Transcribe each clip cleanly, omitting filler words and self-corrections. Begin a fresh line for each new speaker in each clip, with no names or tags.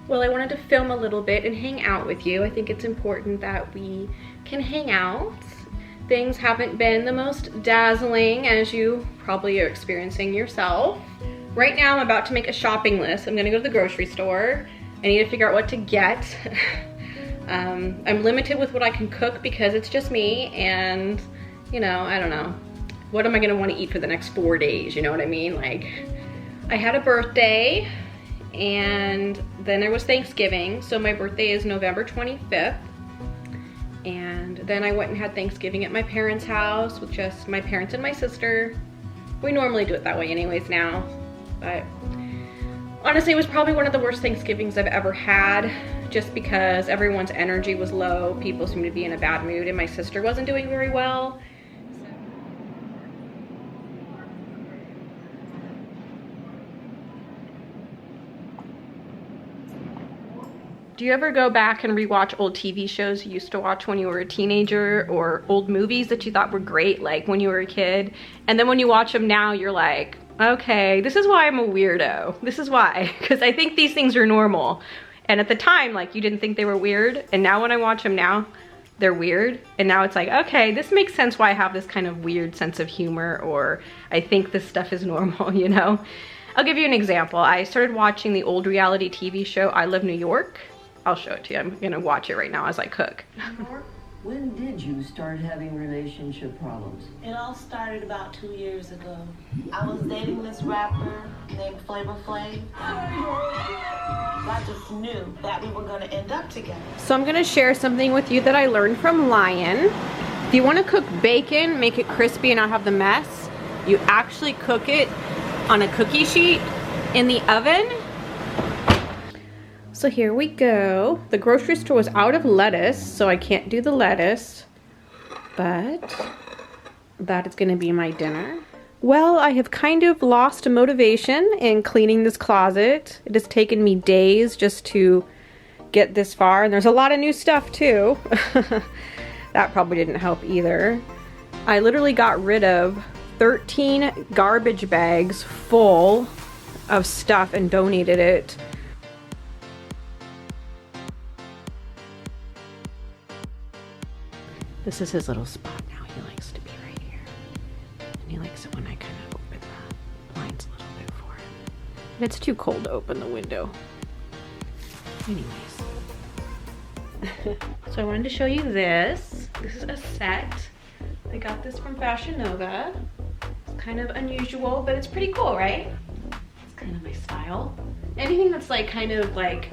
Well, I wanted to film a little bit and hang out with you. I think it's important that we can hang out. Things haven't been the most dazzling, as you probably are experiencing yourself. Right now, I'm about to make a shopping list. I'm gonna go to the grocery store. I need to figure out what to get. I'm limited with what I can cook because it's just me, and you know, I don't know. What am I gonna wanna eat for the next 4 days, you know what I mean? Like, I had a birthday, and then there was Thanksgiving. So my birthday is November 25th. And then I went and had Thanksgiving at my parents' house with just my parents and my sister. We normally do it that way anyways now. But honestly, it was probably one of the worst Thanksgivings I've ever had, just because everyone's energy was low. People seemed to be in a bad mood, and my sister wasn't doing very well. Do you ever go back and rewatch old TV shows you used to watch when you were a teenager, or old movies that you thought were great, like when you were a kid? And then when you watch them now, you're like, okay, this is why I'm a weirdo. This is why, because I think these things are normal. And at the time, like, you didn't think they were weird. And now when I watch them now, they're weird. And now it's like, okay, this makes sense why I have this kind of weird sense of humor, or I think this stuff is normal, you know? I'll give you an example. I started watching the old reality TV show, I Love New York. I'll show it to you. I'm gonna watch it right now as I cook.
When did you start having relationship problems?
It all started about 2 years ago. I was dating this rapper named Flavor Flav. I just knew that we were gonna end up together.
So I'm gonna share something with you that I learned from Lion. If you wanna cook bacon, make it crispy and not have the mess, you actually cook it on a cookie sheet in the oven. So here we go. The grocery store was out of lettuce, so I can't do the lettuce, but that is gonna be my dinner. Well, I have kind of lost motivation in cleaning this closet. It has taken me days just to get this far, and there's a lot of new stuff too. That probably didn't help either. I literally got rid of 13 garbage bags full of stuff and donated it. This is his little spot now. He likes to be right here. And he likes it when I kind of open the blinds a little bit for him. And it's too cold to open the window. Anyways. So I wanted to show you this. This is a set. I got this from Fashion Nova. It's kind of unusual, but it's pretty cool, right? It's kind of my style. Anything that's like kind of like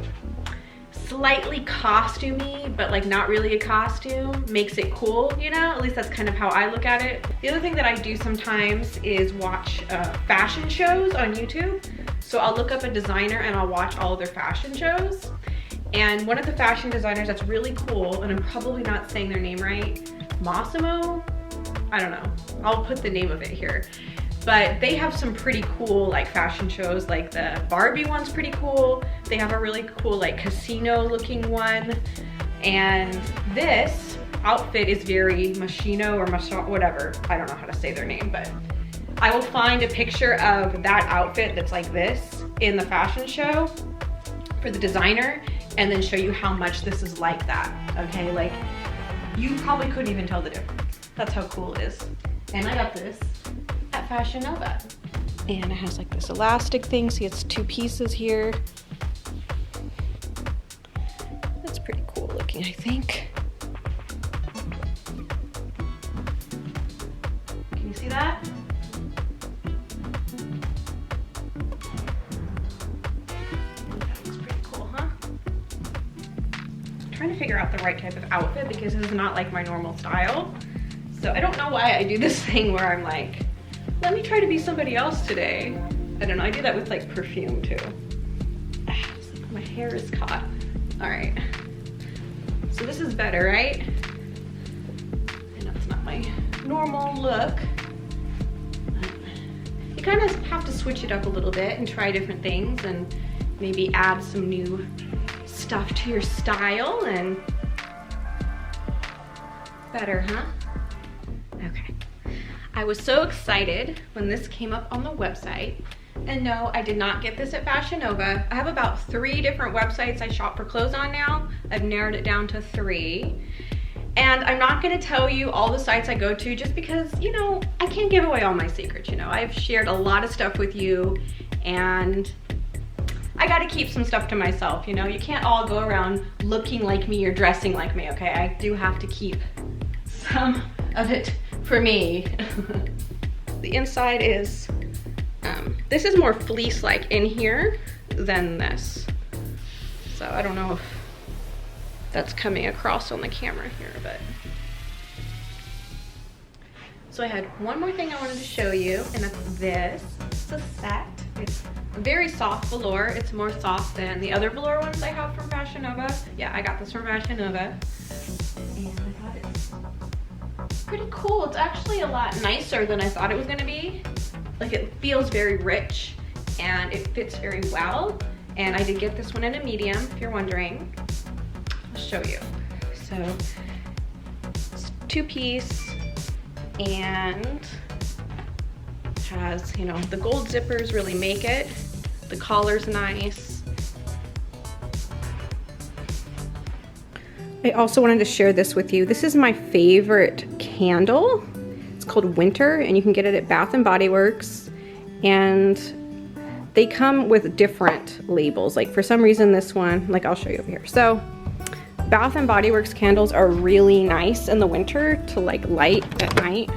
slightly costumey, but like not really a costume, makes it cool, you know? At least that's kind of how I look at it. The other thing that I do sometimes is watch fashion shows on YouTube. So I'll look up a designer and I'll watch all of their fashion shows. And one of the fashion designers that's really cool, and I'm probably not saying their name right, Massimo? I don't know. I'll put the name of it here. But they have some pretty cool like fashion shows, like the Barbie one's pretty cool. They have a really cool like casino looking one. And this outfit is very Moschino or whatever. I don't know how to say their name, but I will find a picture of that outfit that's like this in the fashion show for the designer, and then show you how much this is like that, okay? Like, you probably couldn't even tell the difference. That's how cool it is. And I got this at Fashion Nova. And it has like this elastic thing, see it's 2 pieces here. That's pretty cool looking, I think. Can you see that? That looks pretty cool, huh? I'm trying to figure out the right type of outfit because this is not like my normal style. So I don't know why I do this thing where I'm like, let me try to be somebody else today. I don't know, I do that with like perfume too. My hair is caught. All right. So this is better, right? I know it's not my normal look. You kind of have to switch it up a little bit and try different things and maybe add some new stuff to your style, and better, huh? Okay. I was so excited when this came up on the website And no, I did not get this at Fashion Nova. I have about 3 different websites I shop for clothes on now. I've narrowed it down to 3. And I'm not gonna tell you all the sites I go to just because, you know, I can't give away all my secrets, you know. I've shared a lot of stuff with you and I gotta keep some stuff to myself, you know. You can't all go around looking like me or dressing like me, okay? I do have to keep some of it for me. The inside is, this is more fleece-like in here than this. So I don't know if that's coming across on the camera here, but. So I had one more thing I wanted to show you, and that's this. It's a set. It's very soft velour. It's more soft than the other velour ones I have from Fashion Nova. Yeah, I got this from Fashion Nova. And I thought it's pretty cool. It's actually a lot nicer than I thought it was gonna be. Like, it feels very rich and it fits very well. And I did get this one in a medium, if you're wondering. I'll show you. So it's 2-piece and has, you know, the gold zippers really make it. The collar's nice. I also wanted to share this with you. This is my favorite candle. It's called Winter, and you can get it at Bath & Body Works. And they come with different labels. Like, for some reason this one, like, I'll show you over here. So Bath & Body Works candles are really nice in the winter to like light at night.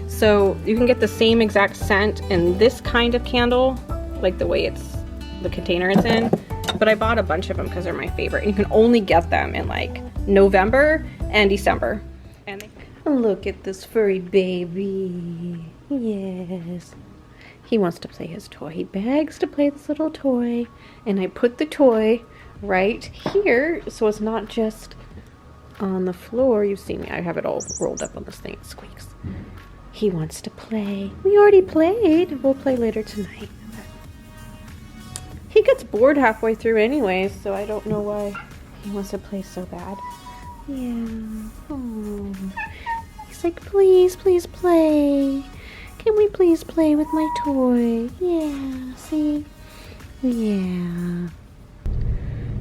So you can get the same exact scent in this kind of candle, like the way it's, the container it's in. But I bought a bunch of them because they're my favorite. And you can only get them in like November and December. And look at this furry baby. Yes. He wants to play his toy. He begs to play this little toy. And I put the toy right here so it's not just on the floor. You've seen me. I have it all rolled up on this thing. It squeaks. He wants to play. We already played. We'll play later tonight. He gets bored halfway through anyway, so I don't know why he wants to play so bad. Yeah. Oh. He's like, please, please play. Can we please play with my toy? Yeah, see? Yeah.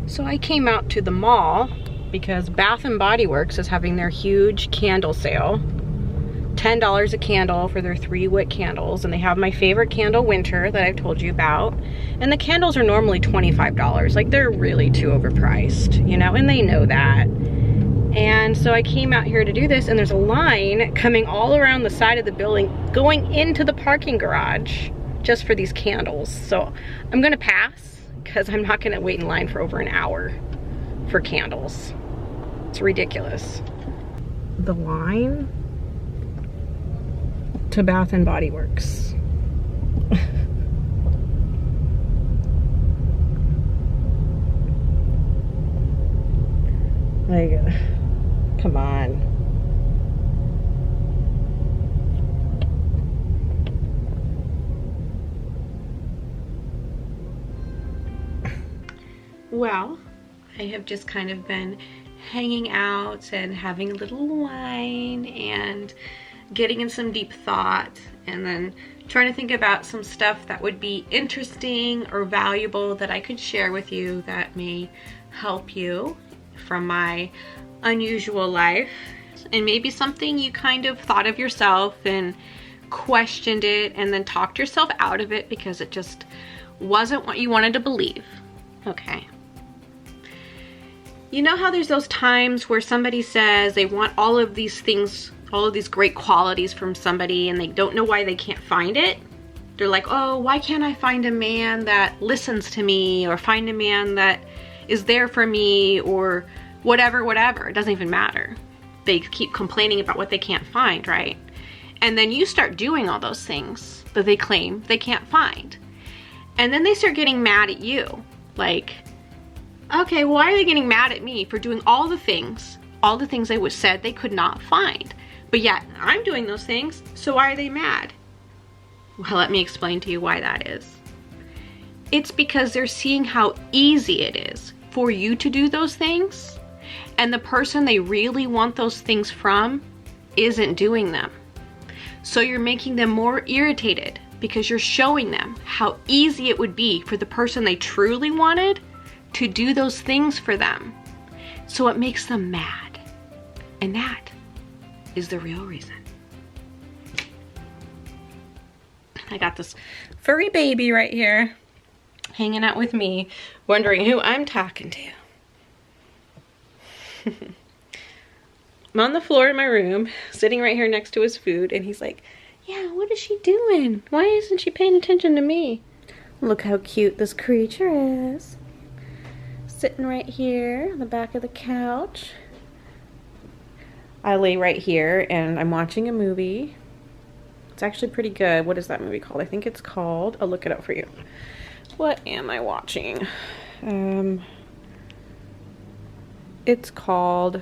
So I came out to the mall because Bath & Body Works is having their huge candle sale. $10 a candle for their 3 wick candles, and they have my favorite candle, Winter, that I've told you about. And the candles are normally $25. Like, they're really too overpriced, you know, and they know that. And so I came out here to do this, and there's a line coming all around the side of the building going into the parking garage just for these candles. So I'm gonna pass because I'm not gonna wait in line for over an hour for candles. It's ridiculous. The line to Bath & Body Works. Like, come on. Well, I have just kind of been hanging out and having a little wine and getting in some deep thought, and then trying to think about some stuff that would be interesting or valuable that I could share with you that may help you from my unusual life, and maybe something you kind of thought of yourself and questioned it and then talked yourself out of it because it just wasn't what you wanted to believe. Okay. You know how there's those times where somebody says they want all of these things, all of these great qualities from somebody, and they don't know why they can't find it? They're like, oh, why can't I find a man that listens to me, or find a man that is there for me, or whatever, whatever. It doesn't even matter. They keep complaining about what they can't find, right? And then you start doing all those things that they claim they can't find. And then they start getting mad at you. Like, okay, why are they getting mad at me for doing all the things they said they could not find? But yet, I'm doing those things, so why are they mad? Well, let me explain to you why that is. It's because they're seeing how easy it is for you to do those things, and the person they really want those things from isn't doing them. So you're making them more irritated because you're showing them how easy it would be for the person they truly wanted to do those things for them. So it makes them mad. And that is the real reason. I got this furry baby right here hanging out with me, wondering who I'm talking to. I'm on the floor in my room, sitting right here next to his food, and he's like, yeah, what is she doing? Why isn't she paying attention to me? Look how cute this creature is. Sitting right here on the back of the couch. I lay right here and I'm watching a movie. It's actually pretty good. What is that movie called? I think it's called, I'll look it up for you. What am I watching? It's called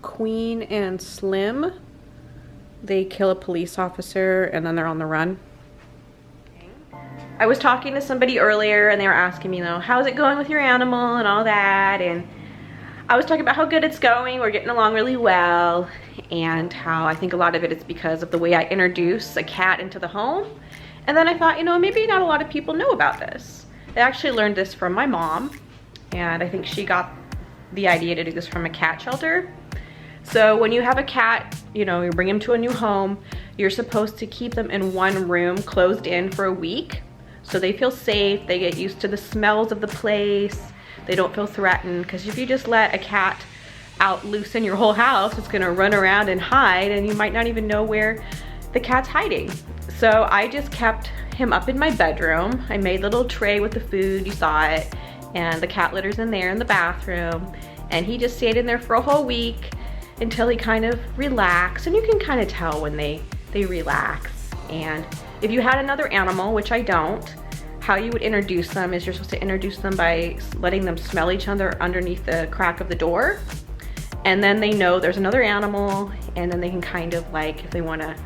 Queen and Slim. They kill a police officer and then they're on the run. I was talking to somebody earlier and they were asking me, you know, how's it going with your animal and all that, and I was talking about how good it's going, we're getting along really well, and how I think a lot of it is because of the way I introduce a cat into the home. And then I thought, you know, maybe not a lot of people know about this. I actually learned this from my mom, and I think she got the idea to do this from a cat shelter. So when you have a cat, you know, you bring them to a new home, you're supposed to keep them in one room closed in for a week so they feel safe, they get used to the smells of the place, they don't feel threatened, because if you just let a cat out loose in your whole house, it's gonna run around and hide and you might not even know where the cat's hiding. So I just kept him up in my bedroom. I made a little tray with the food, you saw it, and the cat litter's in there in the bathroom, and he just stayed in there for a whole week until he kind of relaxed. And you can kind of tell when they relax. And if you had another animal, which I don't, how you would introduce them is you're supposed to introduce them by letting them smell each other underneath the crack of the door. And then they know there's another animal, and then they can kind of, like, if they want to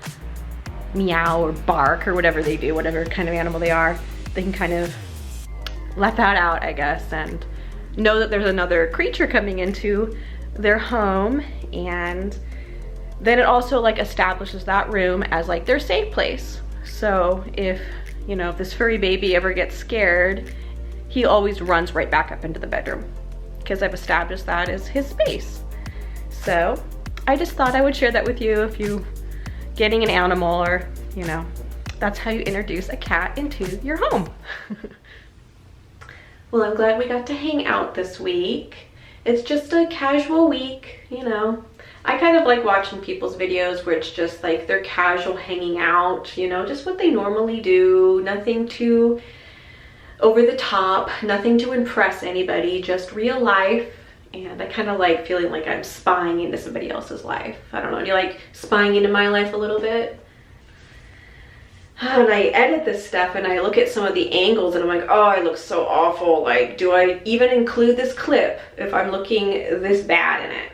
meow or bark or whatever they do, whatever kind of animal they are, they can kind of let that out, I guess, and know that there's another creature coming into their home. And then it also, like, establishes that room as, like, their safe place. So if, you know, if this furry baby ever gets scared, he always runs right back up into the bedroom because I've established that as his space. So I just thought I would share that with you if you getting an animal, or, you know, that's how you introduce a cat into your home. Well, I'm glad we got to hang out this week. It's just a casual week, you know. I kind of like watching people's videos where it's just like they're casual hanging out, you know, just what they normally do, nothing too over the top, nothing to impress anybody, just real life. And I kind of like feeling like I'm spying into somebody else's life. I don't know, do you like spying into my life a little bit? And I edit this stuff and I look at some of the angles and I'm like, oh, I look so awful. Like, do I even include this clip if I'm looking this bad in it?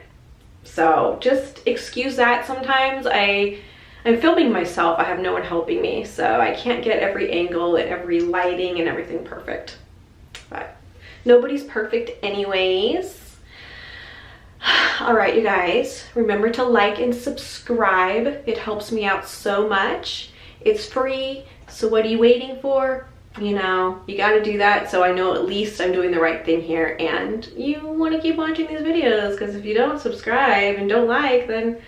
So just excuse that. Sometimes I'm filming myself. I have no one helping me, so I can't get every angle and every lighting and everything perfect. But nobody's perfect anyways. All right, you guys, remember to like and subscribe. It helps me out so much. It's free, so what are you waiting for? You know, you got to do that so I know at least I'm doing the right thing here, and you want to keep watching these videos, because if you don't subscribe and don't like, then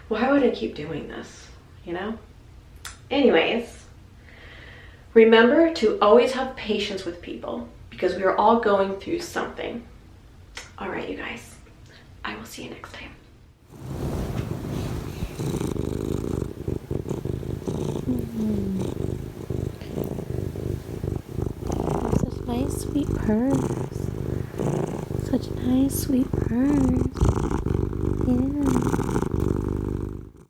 why would I keep doing this, you know? Anyways, remember to always have patience with people, because we are all going through something. All right, you guys, I will see you next time. Nice sweet purrs. Such nice sweet purrs. Yeah.